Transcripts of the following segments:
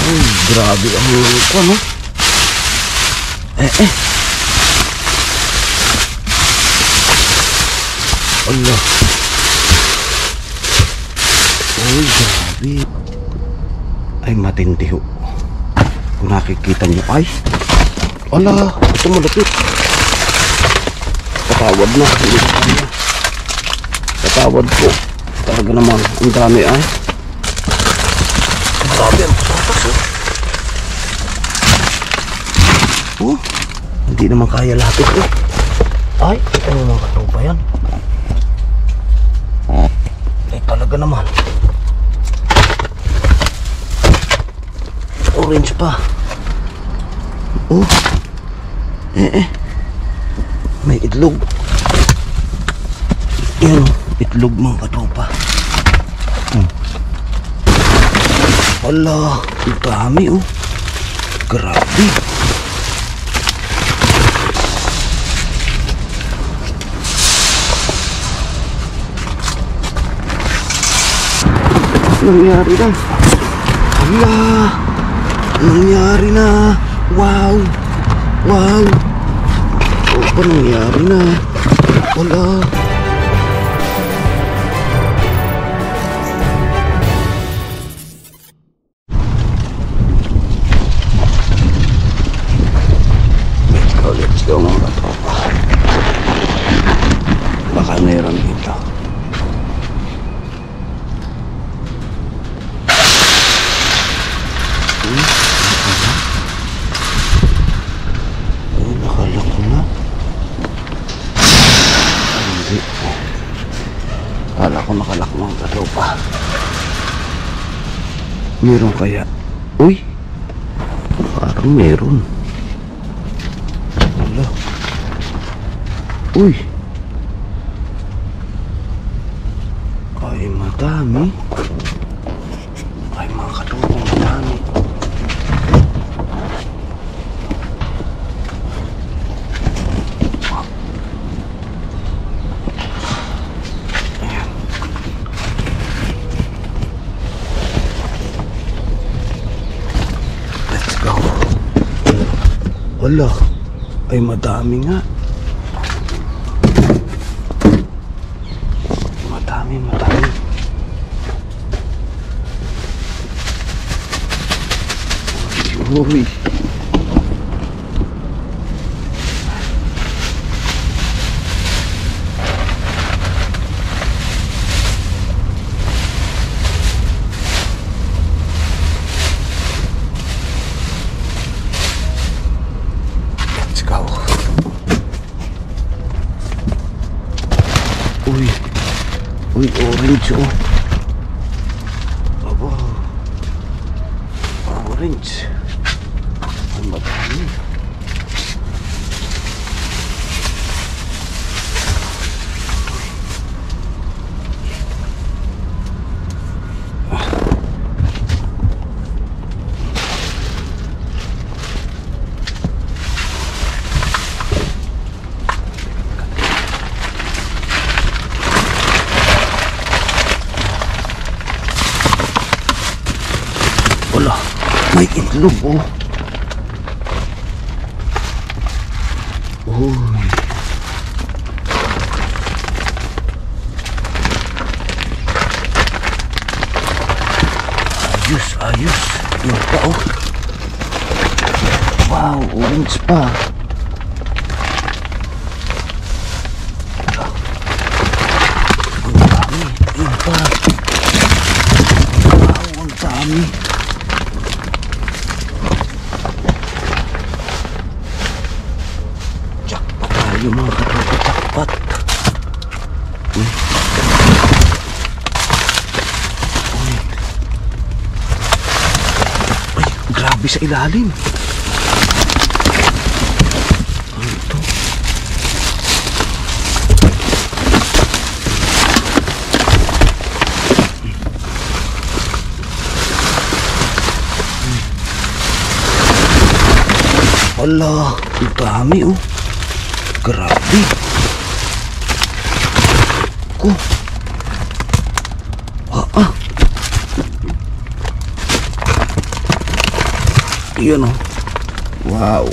Uy, grabe ang ko, no? Allah. Uy, grabe. Ay, matindi ho. Kung nakikita nyo, ay. Allah, ito malapit. Patawad na. Patawad po. Talaga naman, ang dami ay. Grabe ang patas, oh. Oh, hindi naman kaya lahat ito. Ay, ito mga katupa yan. Ay, talaga naman. Orange pa. Oh. May itlog. Yan, itlog mga katupa. Ala, ang dami, oh. Grabe. Nangyari na. Ala, nangyari na. Wow. Wow. O pa nangyari na. Wala. Let's go mga katropa. Baka meron dito. Nakalako na. Hindi. Kala ko nakalako mga katropa. Meron kaya? Uy, parang meron. Uy, ay madami. Ay mga katupang madami. Ayan. Let's go. Wala, ay madami nga. Madami. Uy. Let's go. Uy, orange, oh. Aba. Orange. Ang madami. Wala, may itlog, oh. Uy. Ayos. Yun pa, oh. Wow, orange pa. Ang dami. Yun pa. Wow, ang dami. Yung mga katapat. Ay, grabe sa ilalim. Ano ito? Wala, ang dami, oh. Grabe. Ko. Yun o. Wow.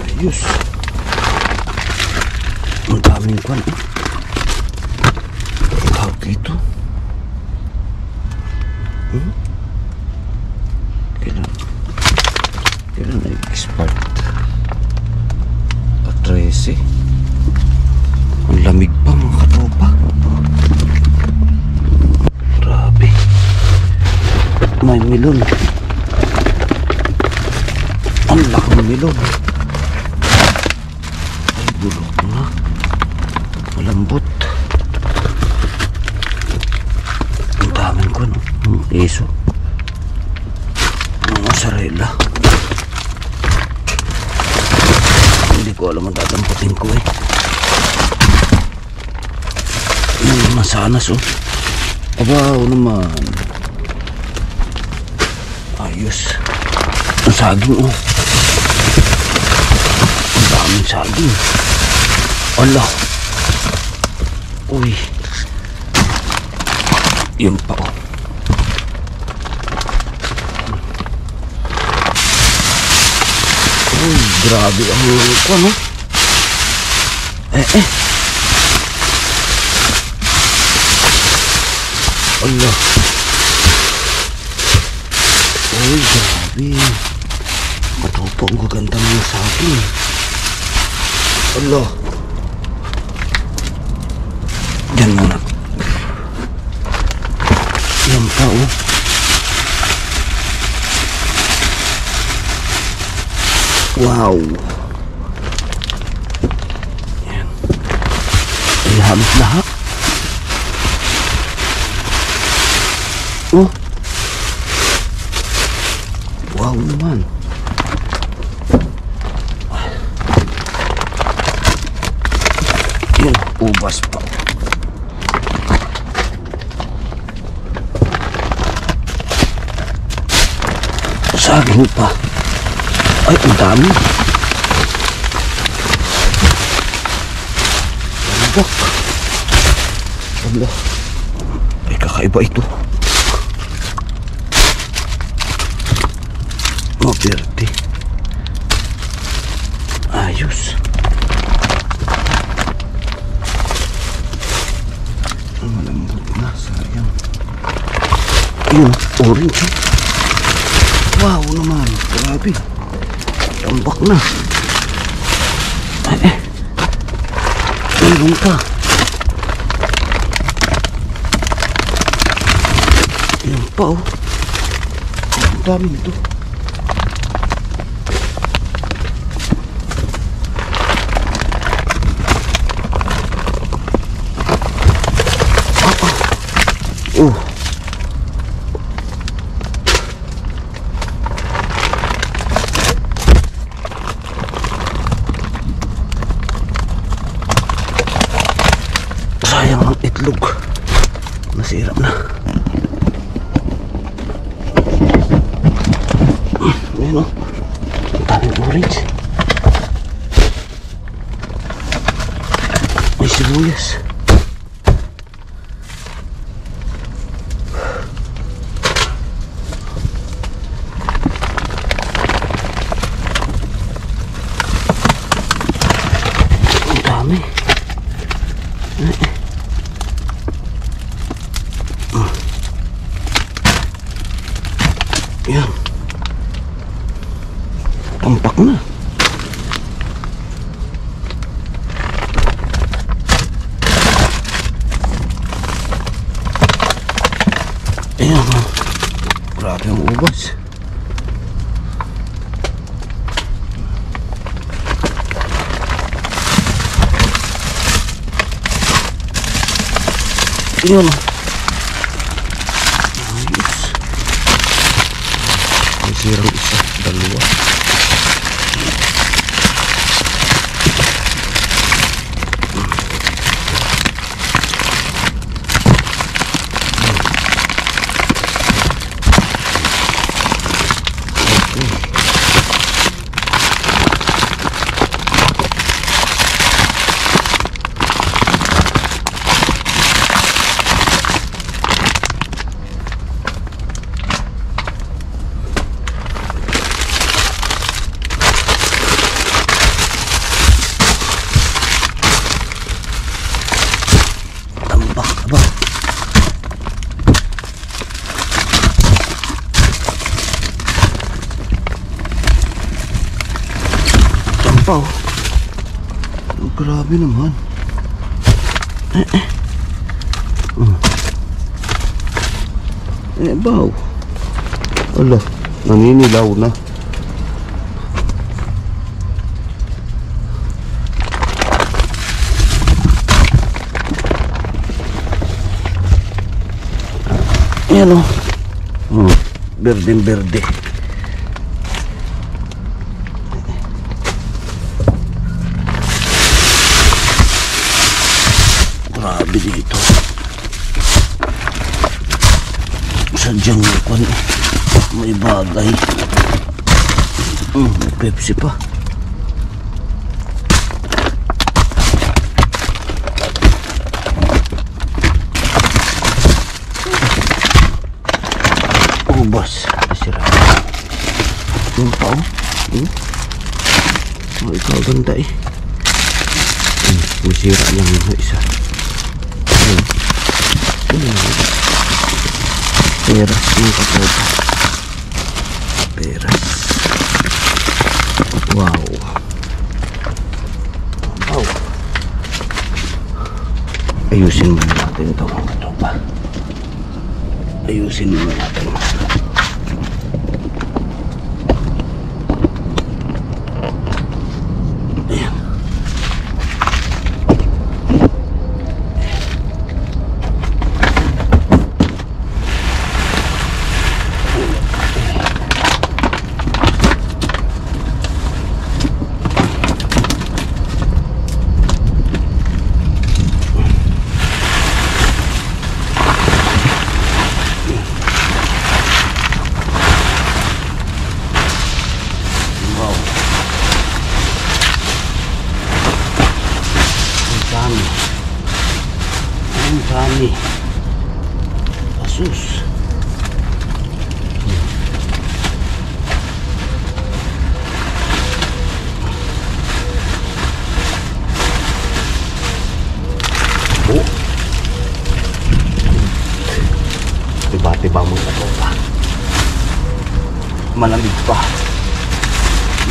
Ayos. Ang daming kwan. Tawag dito. Kailan nag-expert? 13. Ang lamig pa mga katropa. Grabe. May milon. Ang laking milon. Ay bulok na. Malambot. Ang daming ko no. Iso. Ang mozzarella. Hindi ko alam ang tatamputin ko eh. Masanas oh. Abaw naman. Ayos. Ang saging oh. Ang daming saging. Allah. Uy. Yun pa oh. Uy, grabe ang lulog ko no. Allah. Uy, grabe. Matupo ang gaganda mo sa akin. Allah. Diyan muna. Yan pa oh. Wow. Yan. Ay, halos lahat. Oh. Wow naman. Yan, ubas pa. Saging pa. Ay, ang dami. Lambok. Allah. Ay, kakaiba ito. Maberte. Ayos. Malambot na, sayang. Yun, orange. Wow naman, grabe. Tambak na. Meron pa. Yan pa oh. Ang dami nito. Oh. Sayang ang itlog. Nasira na. Ayan o. Ang daming orange. May sibuyas. Ang dami. Yan. Tampak na. Ayan. Grabe ang ubas. Ayan. Sirang isa, dalawa. pa oh. Oh, grabe naman. Baw. Ala, naninilaw na. Ayan o. Berdeng-berde. Grabe dito. Sadyang may bagay. May Pepsi pa. Ubas. Sira. Yung pa oh. Oh, ikaw ganda eh. Masira lang yung isa. Peras yung katropa. Peras. Wow. Wow. Ayusin muna natin ito mga katropa. Ayusin muna natin. Ayan. Ang dami. Asus. Oh. Tiba-tiba mo na ito pa. Malamig pa.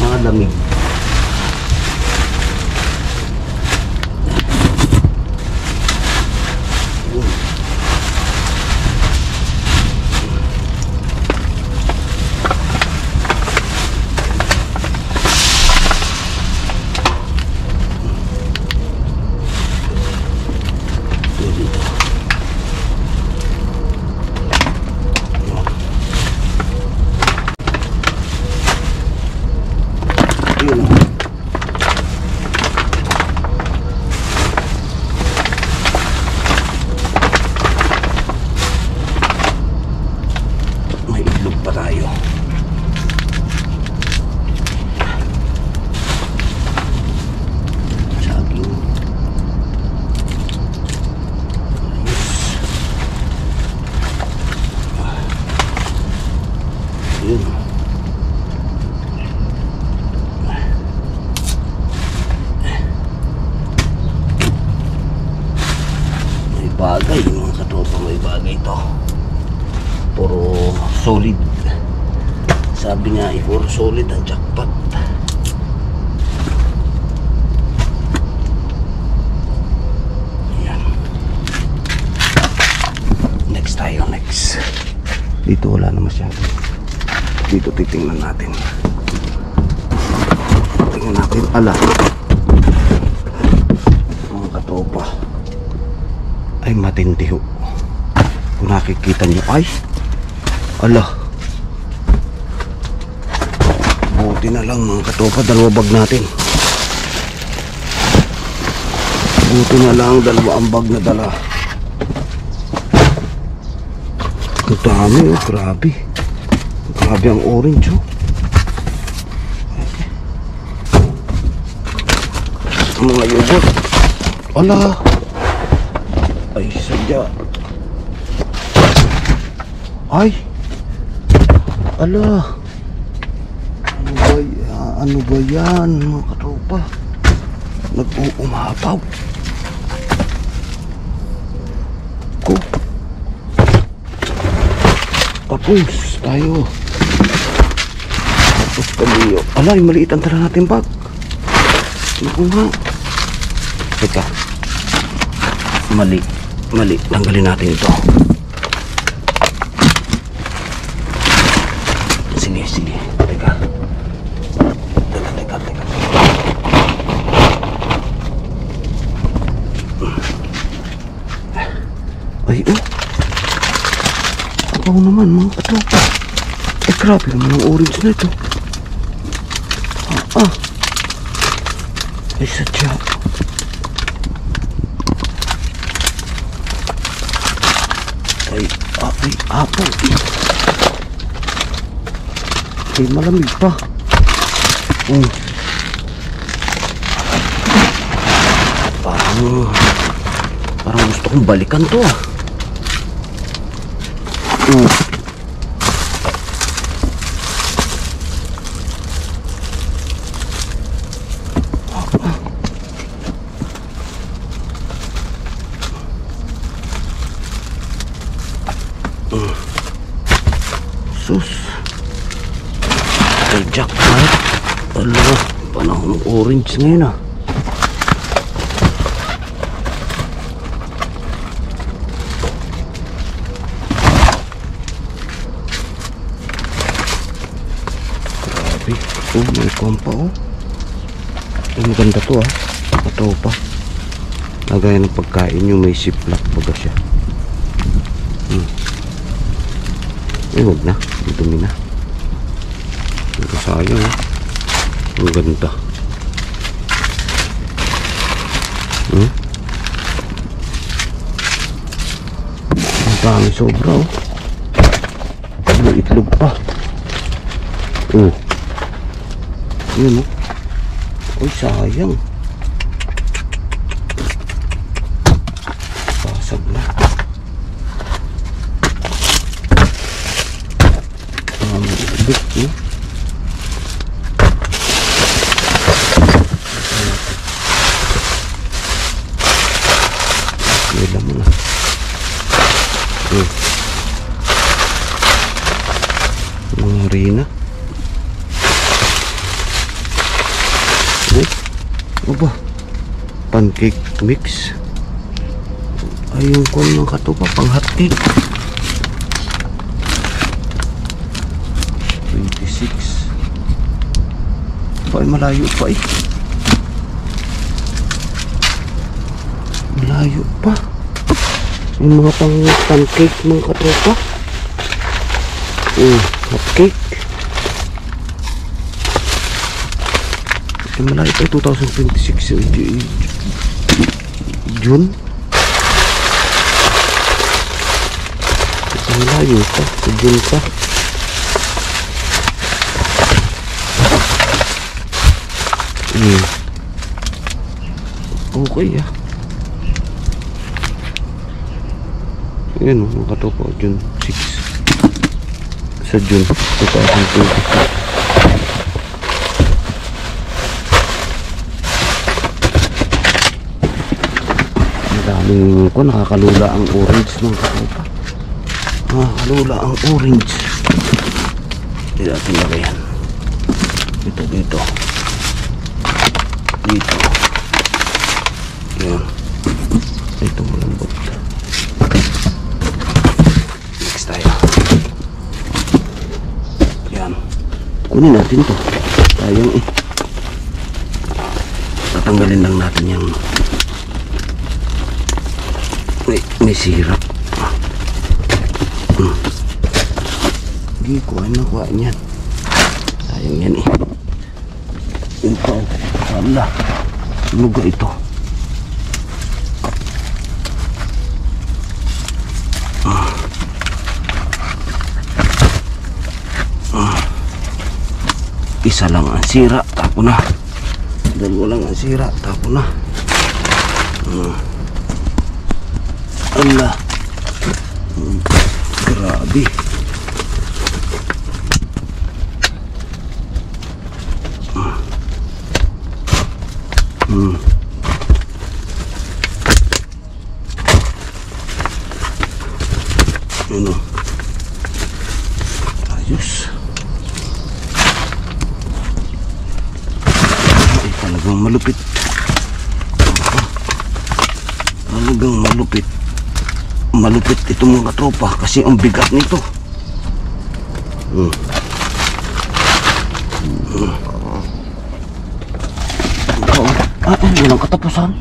Malamig. May itlog pa tayo. Saging. Ayun. May bagay mga katropa, may bagay to. Puro solid. Sabi nga puro solid ang jackpot. Ayan. Next tayo, next. Dito wala na masyado. Dito titingnan natin. Tingnan natin. Ala, mga katopa, ay matindi ho. Kung nakikita nyo, ay ala, buti na lang mga katopa, dalawa bag natin. Buti na lang dalawa ang bag na dala. Ang dami oh, grabe. Grabe ang orange oh. Mga yogurt. Ala, ay sadya. Ay, ala, ano ba yan mga katropa? Nag-uumapaw ko. Tapos tayo. Tapos kami. Ala, yung maliit ang tala natin bag. Naku nga. Teka. Mali. Tanggalin natin ito. Sige. Teka. Ay, oh. Ako naman, mga katropa. Eh, grabe naman ang orange na ito. Ay, sadya. Ay, apple. Ay, malamig pa. Parang gusto kong balikan to ah. Sus. Ay, jackpot. Ala, panahon ng orange ngayon ah. Grabe. Oh, may kompa oh. Ay, maganda to ah. Ito pa. Lagay ng pagkain yung may ziplock baga siya. Ay, huwag na. Dumi na. Ito sayang eh. Ang ganda. Ang dami sobra oh. May itlog pa. Yun oh. Ay, sayang. Basag na. Itlog may laman na. Mga harina. Aba, pancake mix. Ayun ko ng katupa pang hotcake. 26. Ay, malayo pa eh. Malayo pa. Yung mga pang pancake mga katupa. Hotcake. Ay, malayo pa 2026 June. Malayo pa, June pa. Okay ah. Yan o, mga katopa, June 6 sa June 2020. Daming ko, nakakalula ang orange mga katopa. Nakakalula ang orange. Hindi natin lagayan. Dito. Yan. Ito malambot. Next tayo. Yan. Kunin natin to. Sayang eh. Tatanggalin lang natin yung may sirap. Hindi, kuha niyan. Sayang yan eh. Ito. Wala. Luga ito. Isa lang ang sira, tapo na. Dalawa lang ang sira, tapo na. Allah. Grabe. Ano? Ayos. Ay, Talagang malupit. Talagang malupit. Malupit ito mga tropa kasi ang bigat nito. Walang katapusan.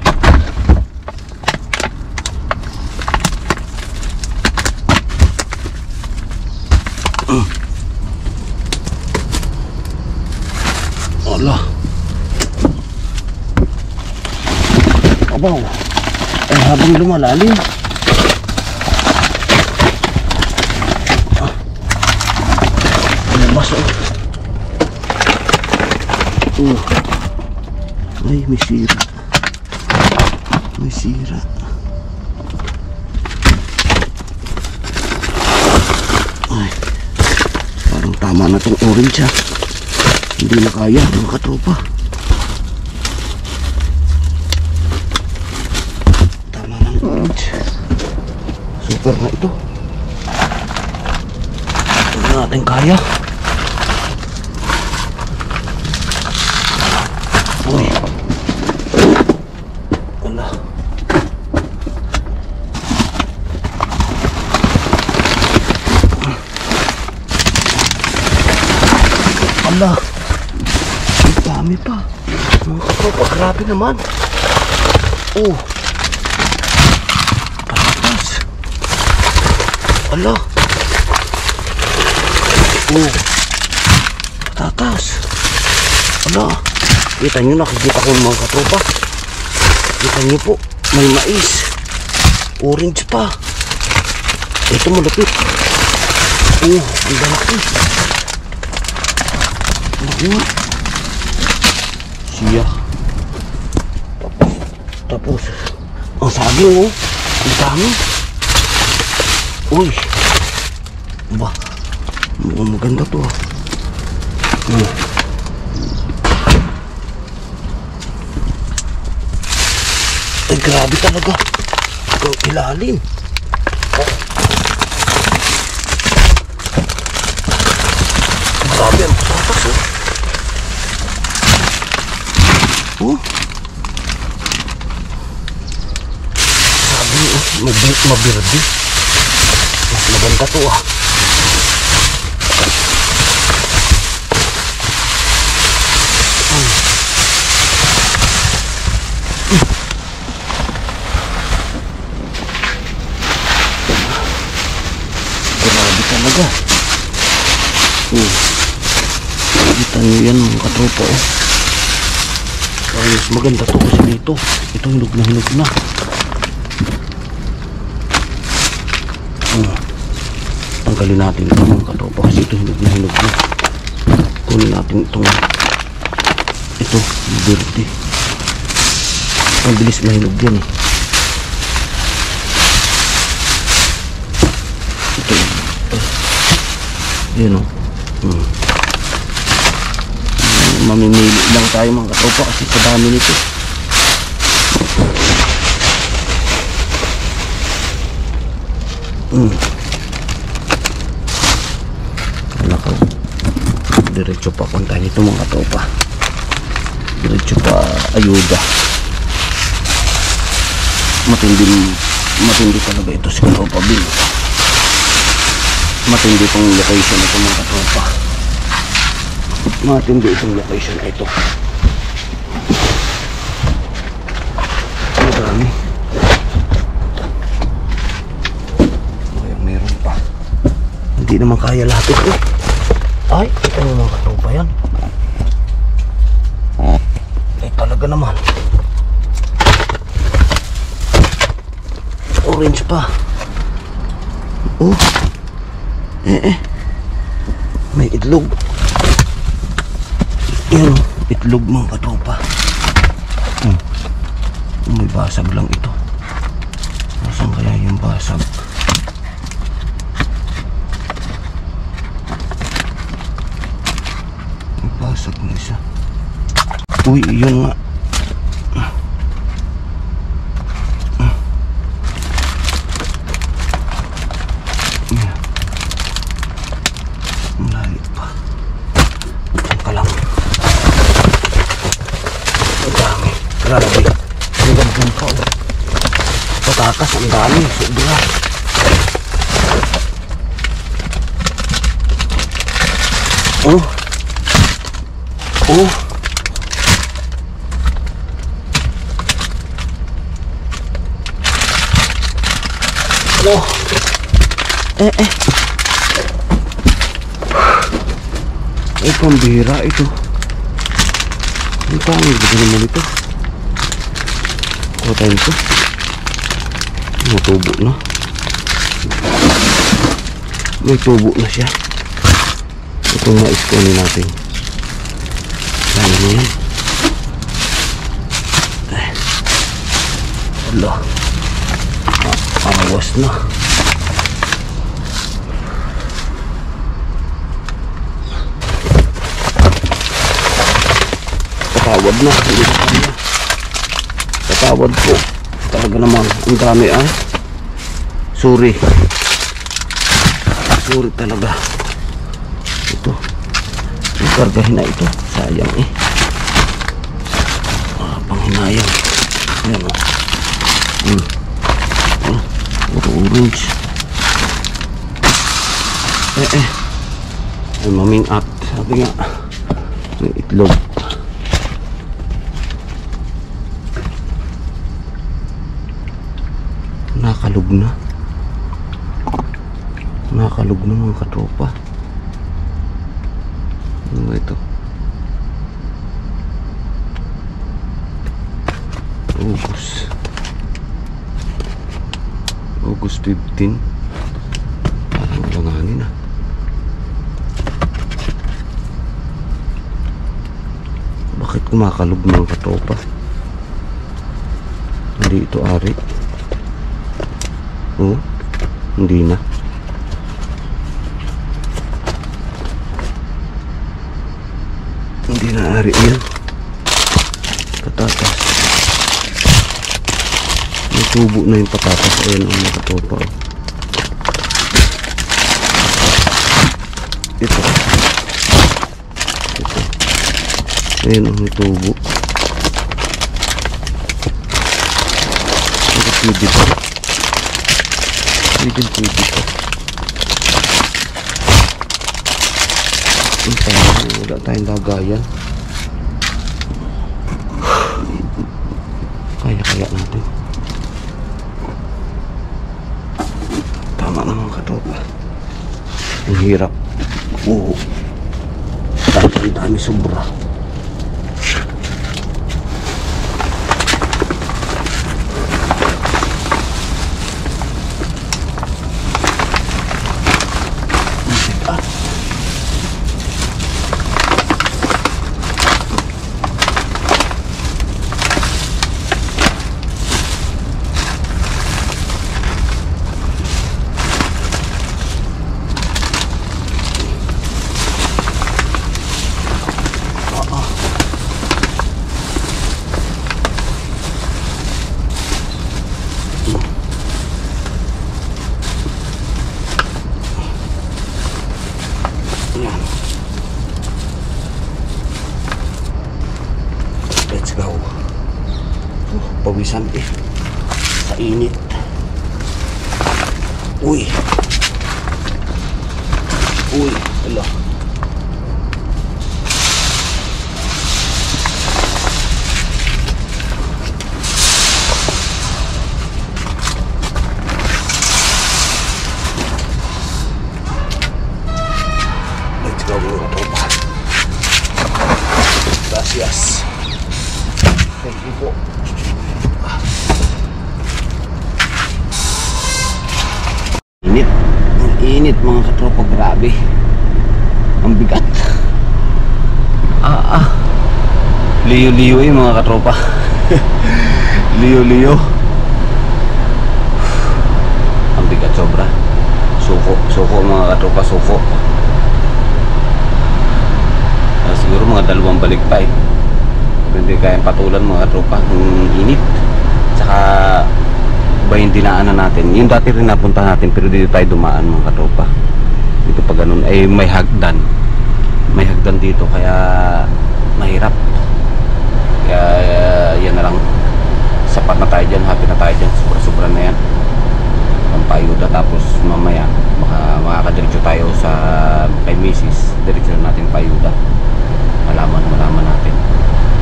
Ala. Abaw. Habang lumalalim. Labas Ay, may sira. May sira. Ay, parang tama na tong orange ha. Hindi na kaya mga katropa. Tama na ng orange. Super na ito. Hindi natin kaya. Uy. Wala. Ala. Ang dami pa. Mga katropa, grabe naman. Oh. Patatas. Ala. Oh. Patatas. Ala. Kita nyo, nakikita ko mga katropa. Kita nyo po, may mais. Orange pa. Ito malapit. Oh, ang lalaki. Siya. Tapos ang saging oh. Ang dami. Uy. Ba. Maganda to ah. Ay grabe talaga. Ang ilalim. Grabe ang patatas oh. Oh. Sabi oh, mabirdi. Mas maganda to ah. Grabe talaga. Kita nyo yan mga katropa oh. Mas maganda to kasi dito. Ito hinog na. Tanggalin natin ito mga katropa kasi ito hinog na. Kunin natin itong ito, dirty. Ang bilis mahinog yan eh. Ito. Yan o. Mamimili lang tayo mga katropa kasi sa dami nito. Wala ko. Diretso pa punta nito mga katropa. Diretso pa ayuda. Matindi talaga ito sa katropa bin. Matindi itong location ito mga katropa. Matindi itong location na ito. Ang dami. Meron pa. Hindi naman kaya lahat ito. Ay, ito yung mga katropa yan. Ay talaga naman. Orange pa. Oh. May itlog. Yan, itlog mga katropa. May basag lang ito. Nasaan kaya yung basag? May basag na isa. Uy, yun nga. Grabe. Ang gandun pa. Patatas, ang dami. Sobra. Oh. Oh. Oh. Ay, pambira ito. Ang pangit ba naman ito? Kuha tayo ito. May tubo na. May tubo na siya. Itong mais ko natin. Lalo mo yan. Hala. Awas na. Patawad na. Hindi na kanya. Patawad po. Talaga naman. Ang dami ay. Sorry. Sorry talaga. Ito. Ikargahin na ito. Sayang eh. Panghinayang. Ayan o. Puro orange. Ay maming at. Sabi nga. May itlog. Nakalog na. Nakalog na mga katropa. Ano ba ito? August 15. Parang langanin ah. Bakit kumakalog mga katropa? Hindi ito ari. Oh, hindi na. Hindi na ari yan. Patatas. May tubo na yung patatas. Ayan ang nakatopa. Ito. Ayan ang may tubo. Pwede pa. Pwede pa. Wala tayong lagayan. Kaya natin. Tama naman katropa. Ang hirap. Oo. Dami sobra. Let's go. Pawisan eh. Sa init. Uy. Ala. Let's go mga tropa. Gracias. Thank you po. Init mga katropa, grabe. Ang bigat. Liyo-liyo eh mga katropa. Liyo-liyo. Ang bigat sobra. Suko mga katropa, suko. Siguro mga 2 balik pa eh. Hindi kayang patulan mga katropa ng init. Tsaka ba yung dinaanan natin, yung dati rin napunta natin pero dito tayo dumaan mga katropa. Dito pa ganun ay may hagdan dito kaya mahirap. Kaya yan na lang. Sapat na tayo dyan, happy na tayo dyan. Sobra-sobra na yan. Ang payuda, tapos mamaya makakadiretso tayo sa kay Mrs. Diretso natin payuda. Malaman natin.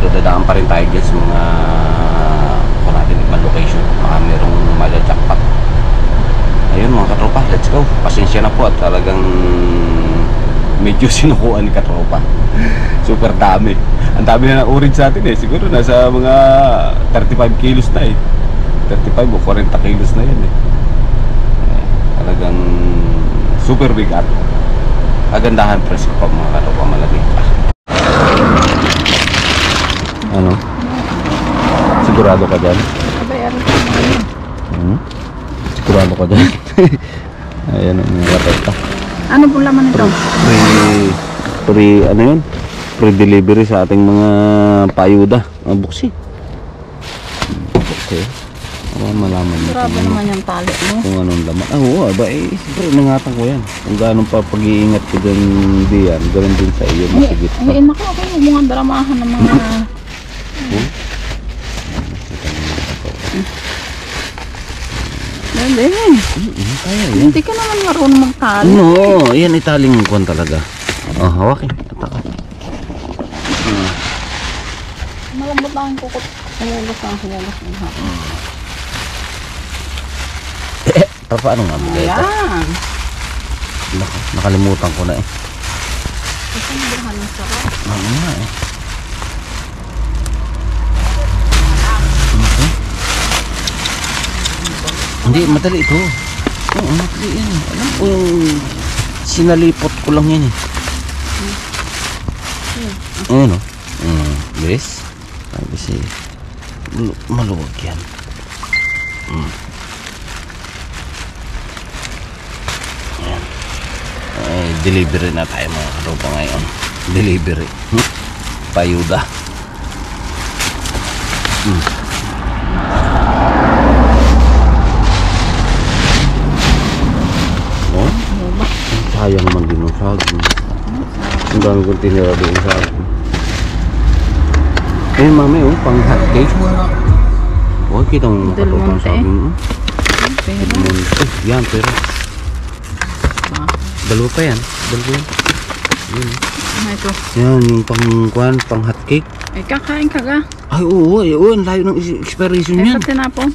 Pero dadaan pa rin tayo dyan sa mga kung natin ibang location. Baka merong jackpot. Ayun mga katropa, let's go. Pasensya na po at talagang medyo sinukuan ni katropa. Super dami. Ang dami na ng-orange sa atin eh. Siguro nasa mga 35 kilos na eh. 35 o 40 kilos na yan eh. Talagang super bigat. Kagandahan presko pa mga katropa, malaki. Ano? Sigurado ka dyan? Sigurado ka dyan? Ayan ang mga katropa. Ano po laman ito? Ano yun? Pre-delivery sa ating mga payuda. Ang buksi. Okay. Malaman mo. Grabe naman yung tali mo. Kung anong laman. Oo, aba eh. Siyempre, nangatan ko yan. Kung gaano pa pag-iingat ko dyan diyan, ganoon din sa iyo. Masigit pa. Ay, naku, ako yung mga dramahan ng mga... Dali. Hindi ka naman marunong magtali. No, yan italing kuwan talaga. Oh, hawakin. Ataka. Malambot lang yung kukot. Humulos. Paano nga bigay ito? Ayan. Nakalimutan ko na eh. Kasi nabirahan yung sarap. Ano nga eh. Hindi, madali ito. Oo, madali yan. Alam ko yung sinalipot ko lang yan eh. Ayan o. Bilis. Kasi maluwag yan. Ayan. Ay, delivery na tayo mga katropa ngayon. Delivery. Payuda. Sayang man din ang saging. Ang dami kong tinira doon sa akin. Eh mami pang hot cake. Oh, kita mo makatotong saging. Yan, pero dalawa pa yan. Ano ito? Yan, yung pang hot cake. Ay, kakain ka ga. Ay, oo, ang layo ng expiration yan. Ay, sa tinapon?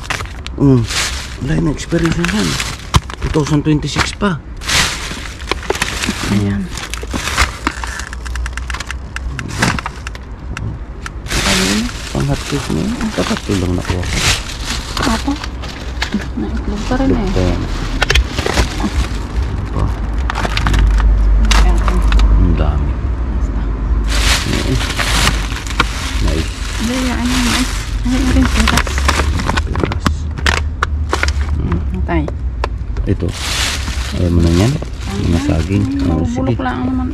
Layo ng expiration yan. 2026 pa. Ayan. Pang hot cake mo yun. Tatlo lang nakuha ko. Apo? Naiklog pa rin eh. Ayan. Ang dami. Nice. Hindi, nice. Ay, rin, piras. Tay. Ito. Ayaw mo na yan? Mga saging. Bulok lang naman.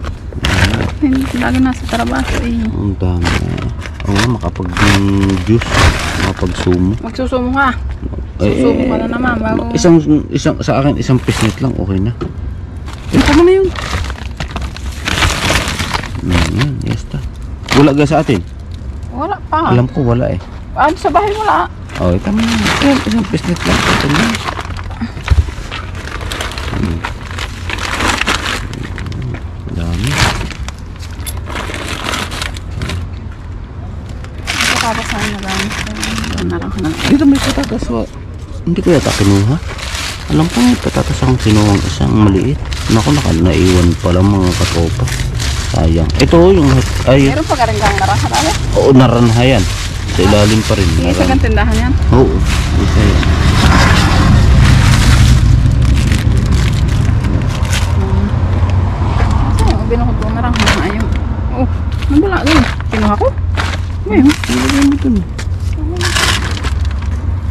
Lagi nasa trabaho eh. Ang dami. Oo nga, makapag-juice. Makapag-sumo. Magsusumo ka. Susumo ka na naman bago. Isang sa akin, isang pisnit lang. Okay na. Tama na yun. Yan, yes ta. Wala ga sa atin? Wala pa. Alam ko wala eh. Sa bahay wala. Oh, tama na. Yan, isang pisnit lang. Ito na. Dami. Tapos saan na lang. Narang na lang. Dito may patatas. Hindi ko yata kinuha. Alam ko may patatas akong kinuha. Isang maliit. Naku, naiwan pala mga katropa. Sayang. Ito yung... Ay, Meron pa ka rin kang narahan alam? oo, naranha yan. Sa ilalim pa rin. Yung isa kang tindahan yan? Oo. Isa yan. Binukod ko na lang. Ayaw. Oh, nabula doon. Kinuha ko. Ngayon. Nalagyan mo dun.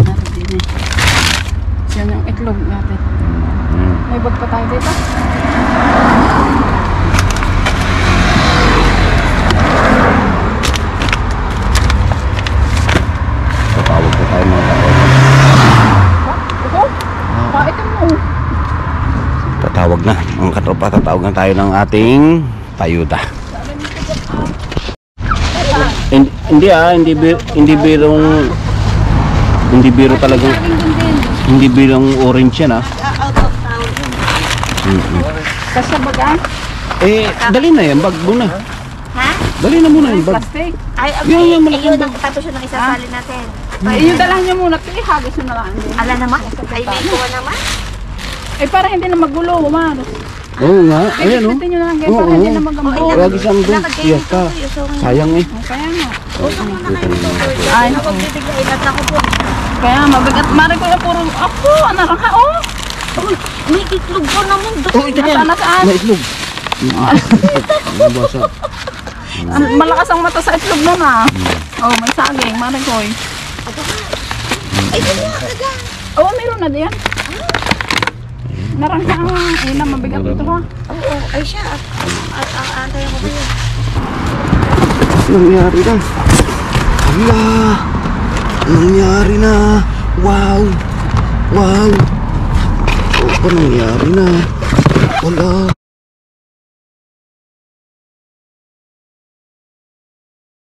Nasa din eh. Yan yung itlog natin. May bag pa tayo dito. Tatawag ko tayo mga katropa. Ito? Kaitin mo. Tatawag na. Mga katropa, tatawag na tayo ng ating payuda. hindi biro talagang, Saging din din. hindi birong orange yan ah. Out of town. Kasi baga, Dali na yan, bag muna. Ha? Dali na muna yung bag. plastic. Ay, Yung okay. malaking Ayun ang tapos yun ang isasali natin. Yung dalahan niyo muna, hagis nyo na lang din. Ala naman. Ay, may kuha naman. Para hindi na magulo, Maros. Oo nga, ayan oh. Pipitin nyo na lang kayo, para Oo. hindi na magambo. Lagi siyang doon. Yes ka. Sayang eh. Kaya nga. Uso muna kayo dito. Ay, Ay, huwag bibigyan. Ilat ako po. Kaya mabigat. Mari ko yung puro, ako, anarang ha, oh. Uy, may itlog pa naman. Oh, ito yan. Nasaan? May itlog. Basa. Malakas ang mata sa itlog nun ah. Oh, may saging, mari ko. Ay, yun nga. Oh, meron na diyan. Narang ka, na mabigat ito ha. Oo, ay siya. At aantayin ko kayo. Nangyari na. Hala. Nangyari na. Wow. Wow. Ano nangyari na? Wala.